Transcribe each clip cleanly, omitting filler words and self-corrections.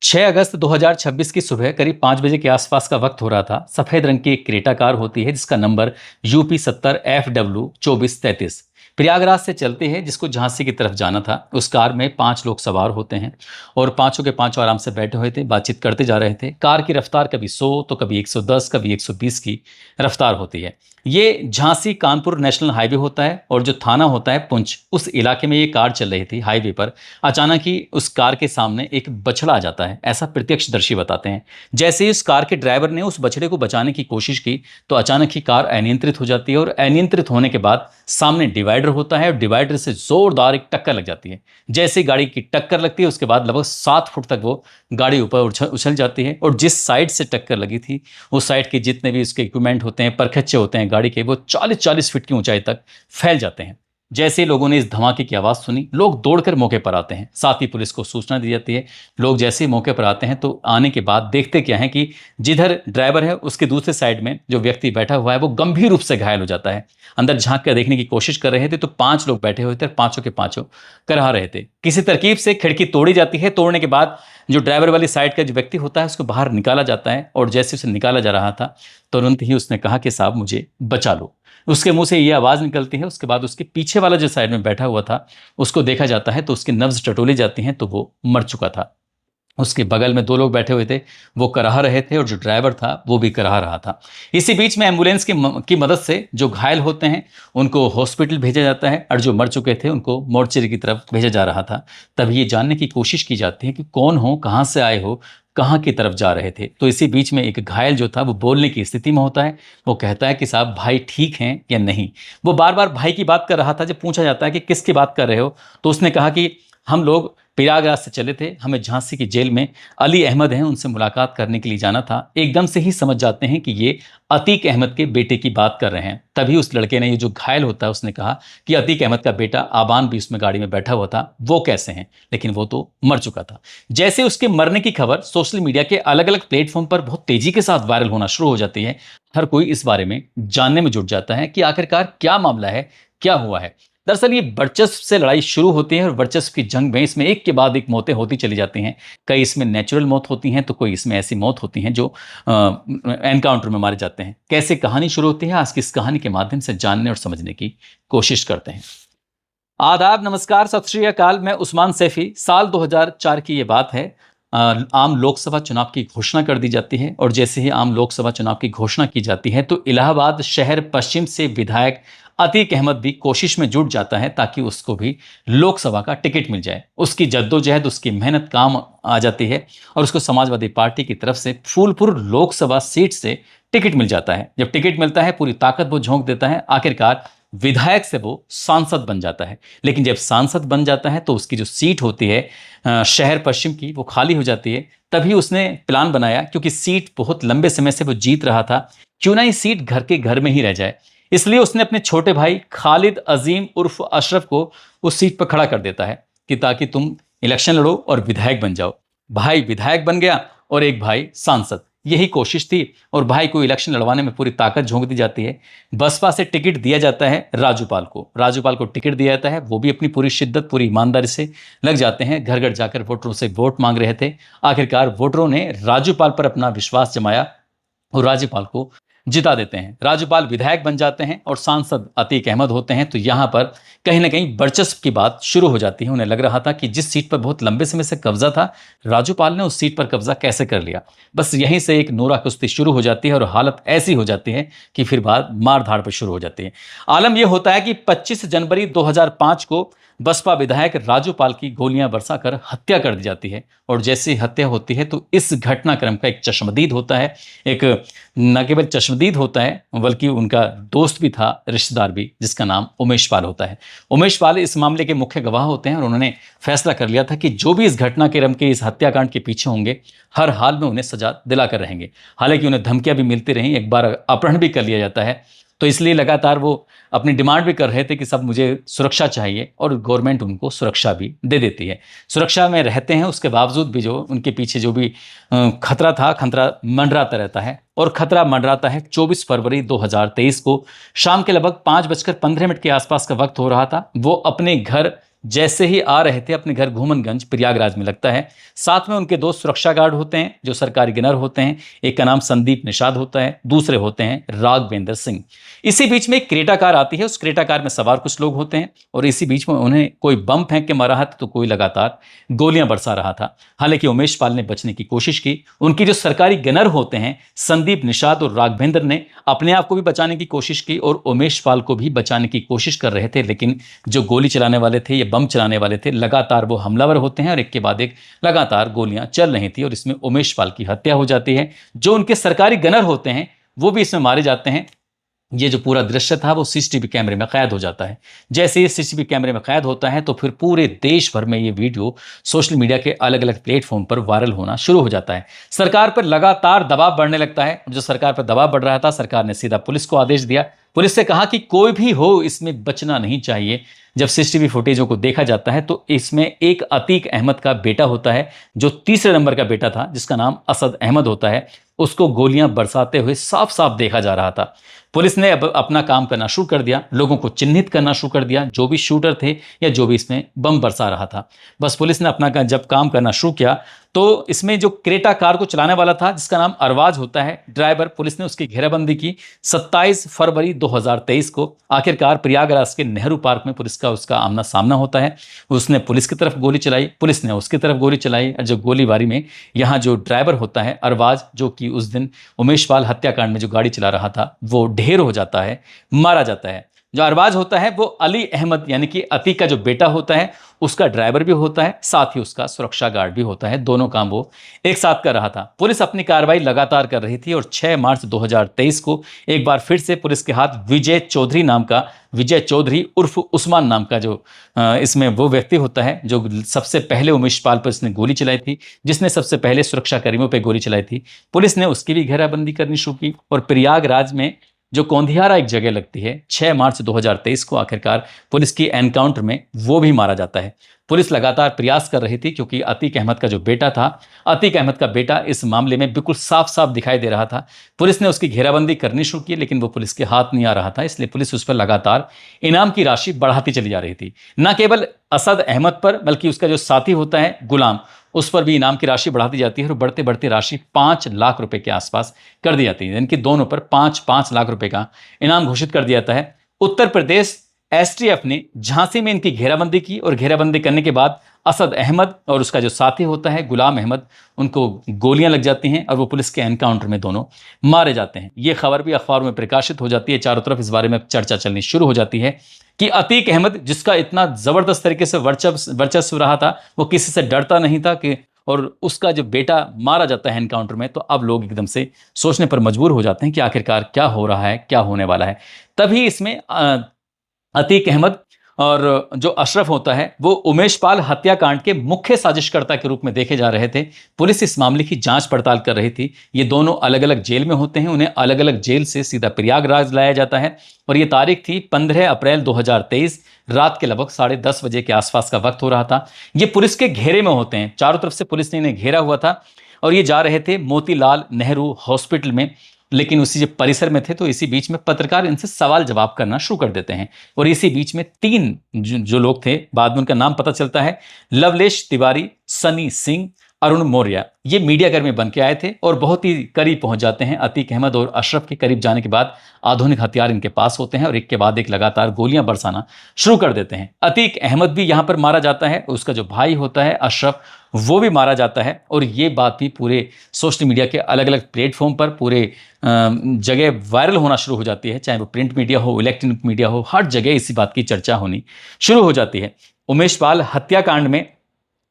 6 अगस्त 2026 की सुबह करीब 5 बजे के आसपास का वक्त हो रहा था। सफेद रंग की एक क्रेटा कार होती है जिसका नंबर UP 70FW 2433 प्रयागराज से चलती है, जिसको झांसी की तरफ जाना था। उस कार में 5 लोग सवार होते हैं और पांचों के पांचों आराम से बैठे हुए थे, बातचीत करते जा रहे थे। कार की रफ्तार कभी 100 तो कभी 110 कभी 120 की रफ्तार होती है। ये झांसी कानपुर नेशनल हाईवे होता है और जो थाना होता है पुंछ, उस इलाके में ये कार चल रही थी हाईवे पर। अचानक ही उस कार के सामने एक बछड़ा आ जाता है, ऐसा प्रत्यक्षदर्शी बताते हैं। जैसे ही उस कार के ड्राइवर ने उस बछड़े को बचाने की कोशिश की तो अचानक ही कार अनियंत्रित हो जाती है और अनियंत्रित होने के बाद सामने डिवाइडर होता है और डिवाइडर से जोरदार एक टक्कर लग जाती है। जैसे ही गाड़ी की टक्कर लगती है उसके बाद लगभग 7 फुट तक वो गाड़ी ऊपर उछल जाती है और जिस साइड से टक्कर लगी थी उस साइड के जितने भी उसके इक्विपमेंट होते हैं, परखच्चे होते हैं गाड़ी के, वो 40-40 फीट की ऊंचाई तक फैल जाते हैं। जैसे ही लोगों ने इस धमाके की आवाज़ सुनी, लोग दौड़कर मौके पर आते हैं। साथ ही पुलिस को सूचना दी जाती है। लोग जैसे ही मौके पर आते हैं तो आने के बाद देखते क्या है कि जिधर ड्राइवर है उसके दूसरे साइड में जो व्यक्ति बैठा हुआ है वो गंभीर रूप से घायल हो जाता है। अंदर झांक कर देखने की कोशिश कर रहे थे तो 5 लोग बैठे हुए थे और पांचों के पांचों कराह रहे थे। किसी तरकीब से खिड़की तोड़ी जाती है। तोड़ने के बाद जो ड्राइवर वाली साइड का जो व्यक्ति होता है उसको बाहर निकाला जाता है और जैसे उसे निकाला जा रहा था तुरंत ही उसने कहा कि साहब मुझे बचा लो। उसके मुंह से ये आवाज़ निकलती है। उसके बाद उसके पीछे वाला जो साइड में बैठा हुआ था उसको देखा जाता है तो उसकी नब्ज टटोली जाती हैं तो वो मर चुका था। उसके बगल में 2 लोग बैठे हुए थे, वो कराह रहे थे और जो ड्राइवर था वो भी कराह रहा था। इसी बीच में एम्बुलेंस की मदद से जो घायल होते हैं उनको हॉस्पिटल भेजा जाता है और जो मर चुके थे उनको मोर्चरी की तरफ भेजा जा रहा था। तब ये जानने की कोशिश की जाती है कि कौन हो, कहाँ से आए हो, कहाँ की तरफ जा रहे थे। तो इसी बीच में एक घायल जो था वो बोलने की स्थिति में होता है। वो कहता है कि साहब भाई ठीक हैं या नहीं। वो बार बार भाई की बात कर रहा था। जब पूछा जाता है कि किसकी बात कर रहे हो तो उसने कहा कि हम लोग प्रयागराज से चले थे, हमें झांसी की जेल में अली अहमद हैं उनसे मुलाकात करने के लिए जाना था। एकदम से ही समझ जाते हैं कि ये अतीक अहमद के बेटे की बात कर रहे हैं। तभी उस लड़के ने, ये जो घायल होता है, उसने कहा कि अतीक अहमद का बेटा आबान भी उसमें गाड़ी में बैठा हुआ था, वो कैसे हैं, लेकिन वो तो मर चुका था। जैसे उसके मरने की खबर सोशल मीडिया के अलग अलग प्लेटफॉर्म पर बहुत तेजी के साथ वायरल होना शुरू हो जाती है। हर कोई इस बारे में जानने में जुट जाता है कि आखिरकार क्या मामला है, क्या हुआ है। दरअसल ये वर्चस्व से लड़ाई शुरू होती है और वर्चस्व की जंग में इसमें एक के बाद एक मौतें होती चली जाती हैं। कई इसमें नेचुरल मौत होती हैं तो कोई इसमें ऐसी मौत होती हैं जो एनकाउंटर में मारे जाते हैं। कैसे कहानी शुरू होती है, आज की इस कहानी के माध्यम से जानने और समझने की कोशिश करते हैं। आदाब, नमस्कार, सत श्री अकाल। मैं उस्मान सैफी। साल 2004 की ये बात है। आम लोकसभा चुनाव की घोषणा कर दी जाती है और जैसे ही आम लोकसभा चुनाव की घोषणा की जाती है तो इलाहाबाद शहर पश्चिम से विधायक अतीक अहमद भी कोशिश में जुट जाता है ताकि उसको भी लोकसभा का टिकट मिल जाए। उसकी जद्दोजहद, उसकी मेहनत काम आ जाती है और उसको समाजवादी पार्टी की तरफ से फूलपुर लोकसभा सीट से टिकट मिल जाता है। जब टिकट मिलता है पूरी ताकत वो झोंक देता है। आखिरकार विधायक से वो सांसद बन जाता है। लेकिन जब सांसद बन जाता है तो उसकी जो सीट होती है शहर पश्चिम की, वो खाली हो जाती है। तभी उसने प्लान बनाया, क्योंकि सीट बहुत लंबे समय से वो जीत रहा था, क्यों ना ये सीट घर के घर में ही रह जाए। इसलिए उसने अपने छोटे भाई खालिद अजीम उर्फ अशरफ को उस सीट पर खड़ा कर देता है कि ताकि तुम इलेक्शन लड़ो और विधायक बन जाओ। भाई विधायक बन गया और एक भाई सांसद, यही कोशिश थी और भाई को इलेक्शन लड़वाने में पूरी ताकत झोंक दी जाती है। बसपा से टिकट दिया जाता है राजूपाल को टिकट दिया जाता है। वो भी अपनी पूरी शिद्दत, पूरी ईमानदारी से लग जाते हैं। घर घर जाकर वोटरों से वोट मांग रहे थे। आखिरकार वोटरों ने राजूपाल पर अपना विश्वास जमाया और राजूपाल को जिता देते हैं। राजूपाल विधायक बन जाते हैं और सांसद अतीक अहमद होते हैं। तो यहाँ पर कहीं ना कहीं वर्चस्व की बात शुरू हो जाती है। उन्हें लग रहा था कि जिस सीट पर बहुत लंबे समय से कब्जा था, राजूपाल ने उस सीट पर कब्जा कैसे कर लिया। बस यहीं से एक नोरा कुश्ती शुरू हो जाती है और हालत ऐसी हो जाती है कि फिर बात मार धाड़ पर शुरू हो जाती है। आलम यह होता है कि 25 जनवरी 2005 को बसपा विधायक राजूपाल की गोलियां बरसाकर हत्या कर दी जाती है। और जैसे हत्या होती है तो इस घटनाक्रम का एक चश्मदीद होता है। एक न केवल चश्मदीद होता है बल्कि उनका दोस्त भी था, रिश्तेदार भी, जिसका नाम उमेश पाल होता है। उमेश पाल इस मामले के मुख्य गवाह होते हैं और उन्होंने फैसला कर लिया था कि जो भी इस घटनाक्रम के, इस हत्याकांड के पीछे होंगे, हर हाल में उन्हें सजा दिलाकर रहेंगे। हालांकि उन्हें धमकियां भी मिलती रहीं, एक बार अपहरण भी कर लिया जाता है। तो इसलिए लगातार वो अपनी डिमांड भी कर रहे थे कि सब मुझे सुरक्षा चाहिए और गवर्नमेंट उनको सुरक्षा भी दे देती है। सुरक्षा में रहते हैं, उसके बावजूद भी जो उनके पीछे जो भी खतरा था, खतरा मंडराता रहता है। और खतरा मंडराता है 24 फरवरी 2023 को शाम के लगभग 5:15 के आसपास का वक्त हो रहा था। वो अपने घर जैसे ही आ रहे थे अपने घर घूमनगंज प्रयागराज में लगता है। साथ में उनके दो सुरक्षा गार्ड होते हैं जो सरकारी गनर होते हैं। एक का नाम संदीप निषाद होता है, दूसरे होते हैं राघवेंद्र सिंह। इसी बीच में एक क्रेटा कार आती है, उस क्रेटा कार में सवार कुछ लोग होते हैं और इसी बीच में उन्हें कोई बम फेंक के मारा था तो कोई लगातार गोलियां बरसा रहा था। हालांकि उमेश पाल ने बचने की कोशिश की। उनकी जो सरकारी गनर होते हैं संदीप निषाद और राघवेंद्र ने अपने आप को भी बचाने की कोशिश की और उमेश पाल को भी बचाने की कोशिश कर रहे थे, लेकिन जो गोली चलाने वाले थे या बम चलाने वाले थे लगातार वो हमलावर होते हैं और एक के बाद एक लगातार गोलियां चल रही थी और इसमें उमेश पाल की हत्या हो जाती है। जो उनके सरकारी गनर होते हैं वो भी इसमें मारे जाते हैं। ये जो पूरा दृश्य था वो सीसीटीवी कैमरे में कैद हो जाता है। जैसे ही सीसीटीवी कैमरे में कैद होता है तो फिर पूरे देश भर में ये वीडियो सोशल मीडिया के अलग अलग प्लेटफॉर्म पर वायरल होना शुरू हो जाता है। सरकार पर लगातार दबाव बढ़ने लगता है। जो सरकार पर दबाव बढ़ रहा था, सरकार ने सीधा पुलिस को आदेश दिया। पुलिस से कहा कि कोई भी हो इसमें बचना नहीं चाहिए। जब सीसीटीवी फुटेजों को देखा जाता है तो इसमें एक अतीक अहमद का बेटा होता है जो तीसरे नंबर का बेटा था, जिसका नाम असद अहमद होता है। उसको गोलियां बरसाते हुए साफ साफ देखा जा रहा था। पुलिस ने अब अपना काम करना शुरू कर दिया, लोगों को चिन्हित करना शुरू कर दिया, जो भी शूटर थे या जो भी इसमें बम बरसा रहा था। बस पुलिस ने अपना जब काम करना शुरू किया तो इसमें जो क्रेटा कार को चलाने वाला था जिसका नाम अरवाज होता है ड्राइवर, पुलिस ने उसकी घेराबंदी की 27 फरवरी 2023 को। आखिरकार प्रयागराज के नेहरू पार्क में पुलिस का उसका आमना सामना होता है। उसने पुलिस की तरफ गोली चलाई, पुलिस ने उसकी तरफ गोली चलाई और जो गोलीबारी में यहाँ जो ड्राइवर होता है अरवाज, जो कि उस दिन उमेश पाल हत्याकांड में जो गाड़ी चला रहा था, वो ढेर हो जाता है, मारा जाता है। जो अरबाज होता है वो अली अहमद यानी कि अतीक का जो बेटा होता है उसका ड्राइवर भी होता है, साथ ही उसका सुरक्षा गार्ड भी होता है। दोनों काम वो एक साथ कर रहा था। पुलिस अपनी कार्रवाई लगातार कर रही थी और 6 मार्च 2023 को एक बार फिर से पुलिस के हाथ विजय चौधरी उर्फ उस्मान नाम का जो इसमें वो व्यक्ति होता है जो सबसे पहले उमेश पाल पर इसने गोली चलाई थी, जिसने सबसे पहले सुरक्षा कर्मियों पर गोली चलाई थी। पुलिस ने उसकी भी घेराबंदी करनी शुरू की और प्रयागराज में जो कौंधियारा एक जगह लगती है 6 मार्च 2023 को आखिरकार पुलिस की एनकाउंटर में वो भी मारा जाता है। पुलिस लगातार प्रयास कर रही थी क्योंकि अतीक अहमद का जो बेटा था, अतीक अहमद का बेटा इस मामले में बिल्कुल साफ साफ दिखाई दे रहा था। पुलिस ने उसकी घेराबंदी करनी शुरू की लेकिन वो पुलिस के हाथ नहीं आ रहा था, इसलिए पुलिस उस पर लगातार इनाम की राशि बढ़ाती चली जा रही थी। न केवल असद अहमद पर बल्कि उसका जो साथी होता है गुलाम, उस पर भी इनाम की राशि बढ़ाती जाती है और बढ़ते बढ़ते राशि 5 लाख रुपए के आसपास कर दी जाती है। यानी कि दोनों पर 5-5 लाख रुपए का इनाम घोषित कर दिया जाता है। उत्तर प्रदेश एसटीएफ ने झांसी में इनकी घेराबंदी की और घेराबंदी करने के बाद असद अहमद और उसका जो साथी होता है गुलाम अहमद, उनको गोलियां लग जाती हैं और वो पुलिस के एनकाउंटर में दोनों मारे जाते हैं। ये खबर भी अखबारों में प्रकाशित हो जाती है, चारों तरफ इस बारे में चर्चा चलनी शुरू हो जाती है कि अतीक अहमद जिसका इतना जबरदस्त तरीके से वर्चस्व रहा था, वो किसी से डरता नहीं था कि, और उसका जो बेटा मारा जाता है एनकाउंटर में, तो अब लोग एकदम से सोचने पर मजबूर हो जाते हैं कि आखिरकार क्या हो रहा है, क्या होने वाला है। तभी इसमें अतीक अहमद और जो अशरफ होता है वो उमेश पाल हत्याकांड के मुख्य साजिशकर्ता के रूप में देखे जा रहे थे। पुलिस इस मामले की जांच पड़ताल कर रही थी। ये दोनों अलग अलग जेल में होते हैं, उन्हें अलग अलग जेल से सीधा प्रयागराज लाया जाता है और ये तारीख थी 15 अप्रैल 2023, रात के लगभग 10:30 बजे के आसपास का वक्त हो रहा था। ये पुलिस के घेरे में होते हैं, चारों तरफ से पुलिस ने इन्हें घेरा हुआ था और ये जा रहे थे मोतीलाल नेहरू हॉस्पिटल में। लेकिन उसी जब परिसर में थे तो इसी बीच में पत्रकार इनसे सवाल जवाब करना शुरू कर देते हैं और इसी बीच में 3 जो लोग थे, बाद में उनका नाम पता चलता है, लवलेश तिवारी, सनी सिंह, अरुण मौर्य, ये मीडिया कर्मी बन के आए थे और बहुत ही करीब पहुंच जाते हैं। अतीक अहमद और अशरफ के करीब जाने के बाद आधुनिक हथियार इनके पास होते हैं और एक के बाद एक लगातार गोलियां बरसाना शुरू कर देते हैं। अतीक अहमद भी यहां पर मारा जाता है, उसका जो भाई होता है अशरफ, वो भी मारा जाता है और ये बात भी पूरे सोशल मीडिया के अलग अलग प्लेटफॉर्म पर पूरे जगह वायरल होना शुरू हो जाती है, चाहे वो प्रिंट मीडिया हो, इलेक्ट्रॉनिक मीडिया हो, हर जगह इसी बात की चर्चा होनी शुरू हो जाती है। उमेश पाल हत्याकांड में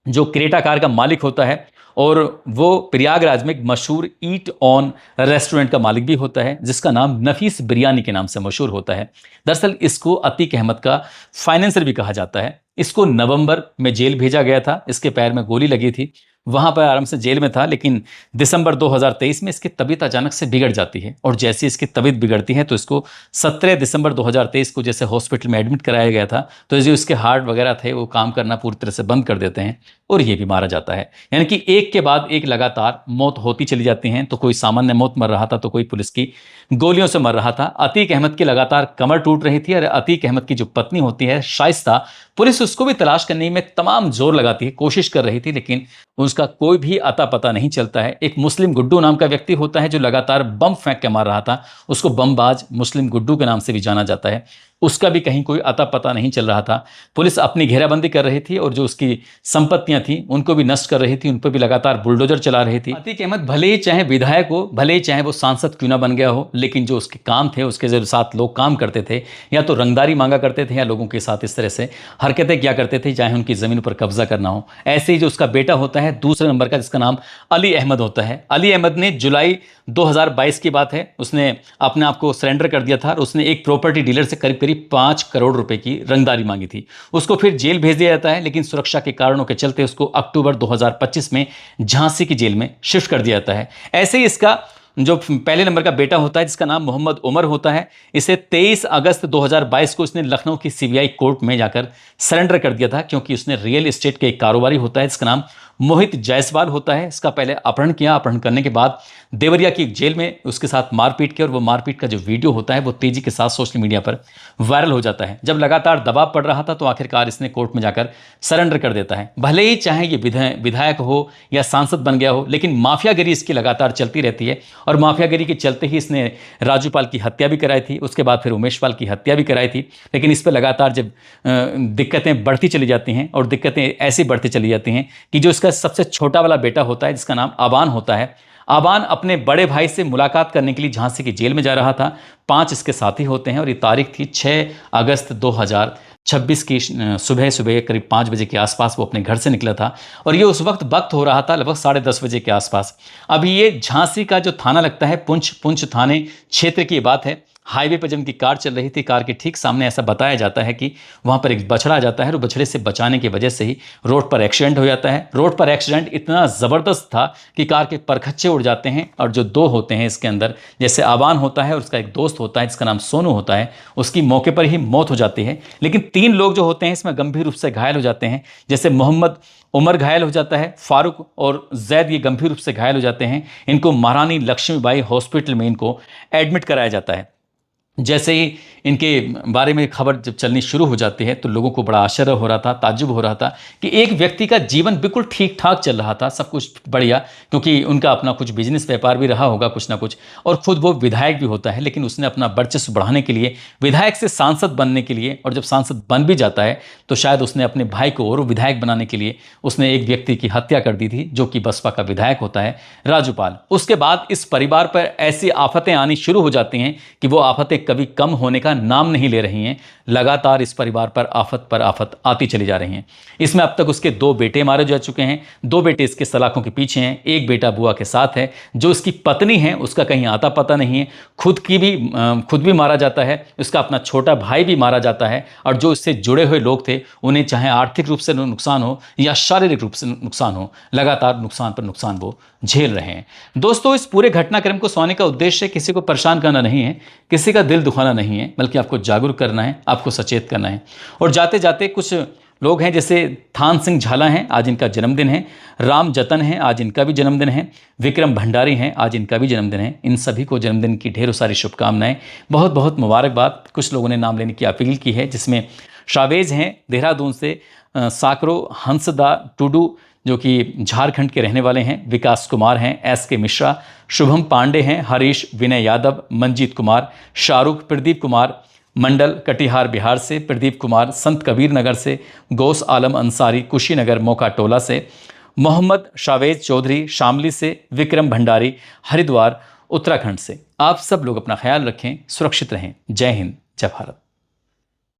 जो क्रेटा कार का मालिक होता है और वो प्रयागराज में एक मशहूर ईट ऑन रेस्टोरेंट का मालिक भी होता है जिसका नाम नफीस बिरयानी के नाम से मशहूर होता है। दरअसल इसको अतीक अहमद का फाइनेंसर भी कहा जाता है। इसको नवंबर में जेल भेजा गया था, इसके पैर में गोली लगी थी वहाँ पर आराम से जेल में था, लेकिन दिसंबर 2023 में इसकी तबीयत अचानक से बिगड़ जाती है। और जैसे इसकी तबीयत बिगड़ती है तो इसको 17 दिसंबर 2023 को जैसे हॉस्पिटल में एडमिट कराया गया था, तो जो इसके हार्ट वगैरह थे वो काम करना पूरी तरह से बंद कर देते हैं और ये भी मारा जाता है। यानी कि एक के बाद एक लगातार मौत होती चली जाती हैं। तो कोई सामान्य मौत मर रहा था, तो कोई पुलिस की गोलियों से मर रहा था। अतीक अहमद की लगातार कमर टूट रही थी और अतीक अहमद की जो पत्नी होती है शाइस्ता, पुलिस उसको भी तलाश करने में तमाम जोर लगाती है, कोशिश कर रही थी, लेकिन उसका कोई भी अता पता नहीं चलता है। एक मुस्लिम गुड्डू नाम का व्यक्ति होता है जो लगातार बम फेंक के मार रहा था, उसको बमबाज मुस्लिम गुड्डू के नाम से भी जाना जाता है, उसका भी कहीं कोई अता पता नहीं चल रहा था। पुलिस अपनी घेराबंदी कर रही थी और जो उसकी संपत्तियां थी उनको भी नष्ट कर रही थी, उन पर भी लगातार बुलडोजर चला रही थी। अतीक अहमद भले ही चाहे विधायक हो, भले ही चाहे वो सांसद क्यों ना बन गया हो, लेकिन जो उसके काम थे, उसके जो साथ लोग काम करते थे, या तो रंगदारी मांगा करते थे या लोगों के साथ इस तरह से हरकतें किया करते थे चाहे उनकी ज़मीन पर कब्जा करना हो। ऐसे ही जो उसका बेटा होता है दूसरे नंबर का, जिसका नाम अली अहमद होता है, अली अहमद ने जुलाई 2022 की बात है, उसने अपने आप को सरेंडर कर दिया था और उसने एक प्रॉपर्टी डीलर से करीब करीब 5 करोड़ रुपए की रंगदारी मांगी थी। उसको फिर जेल भेज दिया जाता है, लेकिन सुरक्षा के कारणों के चलते उसको अक्टूबर 2025 में झांसी की जेल में शिफ्ट कर दिया जाता है। ऐसे ही इसका जो पहले नंबर का बेटा होता है जिसका नाम मोहम्मद उमर होता है, इसे 23 अगस्त 2022 को इसने लखनऊ की सीबीआई कोर्ट में जाकर सरेंडर कर दिया था, क्योंकि उसने रियल एस्टेट के एक कारोबारी होता है जिसका नाम मोहित जायसवाल होता है, इसका पहले अपहरण किया। अपहरण करने के बाद देवरिया की जेल में उसके साथ मारपीट की, और वो मारपीट का जो वीडियो होता है वो तेजी के साथ सोशल मीडिया पर वायरल हो जाता है। जब लगातार दबाव पड़ रहा था तो आखिरकार इसने कोर्ट में जाकर सरेंडर कर देता है। भले ही चाहे ये विधायक हो या सांसद बन गया हो, लेकिन माफियागिरी इसकी लगातार चलती रहती है। और माफियागिरी के चलते ही इसने राजू पाल की हत्या भी कराई थी, उसके बाद फिर उमेश पाल की हत्या भी कराई थी। लेकिन इस पर लगातार जब दिक्कतें बढ़ती चली जाती हैं, और दिक्कतें ऐसी बढ़ती चली जाती हैं कि जो इसका सबसे छोटा वाला बेटा होता है जिसका नाम आबान होता है, आबान अपने बड़े भाई से मुलाकात करने के लिए झांसी की जेल में जा रहा था। 5 इसके साथी होते हैं और ये तारीख थी 6 अगस्त 2026 की सुबह करीब 5 बजे के आसपास वो अपने घर से निकला था, और ये उस वक्त हो रहा था लगभग 10:30 बजे के आसपास। अभी ये झांसी का जो थाना लगता है पुंछ थाने क्षेत्र की बात है। हाईवे पर जब उनकी कार चल रही थी, कार के ठीक सामने ऐसा बताया जाता है कि वहाँ पर एक बछड़ा आ जाता है, और बछड़े से बचाने की वजह से ही रोड पर एक्सीडेंट हो जाता है। रोड पर एक्सीडेंट इतना ज़बरदस्त था कि कार के परखच्चे उड़ जाते हैं, और जो 2 होते हैं इसके अंदर, जैसे आबान होता है और उसका एक दोस्त होता है जिसका नाम सोनू होता है, उसकी मौके पर ही मौत हो जाती है। लेकिन 3 लोग जो होते हैं इसमें गंभीर रूप से घायल हो जाते हैं। जैसे मोहम्मद उमर घायल हो जाता है, फारूक और जैद ये गंभीर रूप से घायल हो जाते हैं। इनको महारानी लक्ष्मीबाई हॉस्पिटल में इनको एडमिट कराया जाता है। जैसे ही इनके बारे में खबर जब चलनी शुरू हो जाती है तो लोगों को बड़ा आश्चर्य हो रहा था, ताज्जुब हो रहा था कि एक व्यक्ति का जीवन बिल्कुल ठीक ठाक चल रहा था, सब कुछ बढ़िया, क्योंकि उनका अपना कुछ बिजनेस व्यापार भी रहा होगा कुछ ना कुछ, और खुद वो विधायक भी होता है। लेकिन उसने अपना वर्चस्व बढ़ाने के लिए, विधायक से सांसद बनने के लिए, और जब सांसद बन भी जाता है तो शायद उसने अपने भाई को और विधायक बनाने के लिए उसने एक व्यक्ति की हत्या कर दी थी, जो कि बसपा का विधायक होता है राजू पाल। उसके बाद इस परिवार पर ऐसी आफतें आनी शुरू हो जाती हैं कि वो आफतें कभी कम होने का नाम नहीं ले रही हैं। लगातार इस परिवार पर आफत आती चली जा रही हैं। इसमें अब तक उसके 2 बेटे मारे जा चुके हैं, 2 बेटे इसके सलाखों के पीछे हैं, एक बेटा बुआ के साथ है। जो उसकी पत्नी है उसका कहीं आता पता नहीं है, खुद भी मारा जाता है, उसका अपना छोटा भाई भी मारा जाता है। और जो इससे जुड़े हुए लोग थे उन्हें चाहे आर्थिक रूप से नुकसान हो या शारीरिक रूप से नुकसान हो, लगातार नुकसान पर नुकसान वो झेल रहे हैं। दोस्तों, इस पूरे घटनाक्रम को सुनाने का उद्देश्य किसी को परेशान करना नहीं है, किसी का दिल दुखाना नहीं है, बल्कि आपको जागरूक करना है, आपको सचेत करना है। और जाते जाते कुछ लोग हैं जैसे थान सिंह झाला हैं, आज इनका जन्मदिन है, राम जतन हैं, आज इनका भी जन्मदिन है, विक्रम भंडारी हैं, आज इनका भी जन्मदिन है। इन सभी को जन्मदिन की ढेरों सारी शुभकामनाएं, बहुत बहुत मुबारकबाद। कुछ लोगों ने नाम लेने की अपील की है, जिसमें शावेज हैं देहरादून से, साकरो हंसदा टुडू जो कि झारखंड के रहने वाले हैं, विकास कुमार हैं, SK मिश्रा, शुभम पांडे हैं, हरीश, विनय यादव, मंजीत कुमार, शाहरुख, प्रदीप कुमार मंडल कटिहार बिहार से, प्रदीप कुमार संत कबीर नगर से, गौस आलम अंसारी कुशीनगर मोका टोला से, मोहम्मद शावेज चौधरी शामली से, विक्रम भंडारी हरिद्वार उत्तराखंड से। आप सब लोग अपना ख्याल रखें, सुरक्षित रहें। जय हिंद, जय भारत।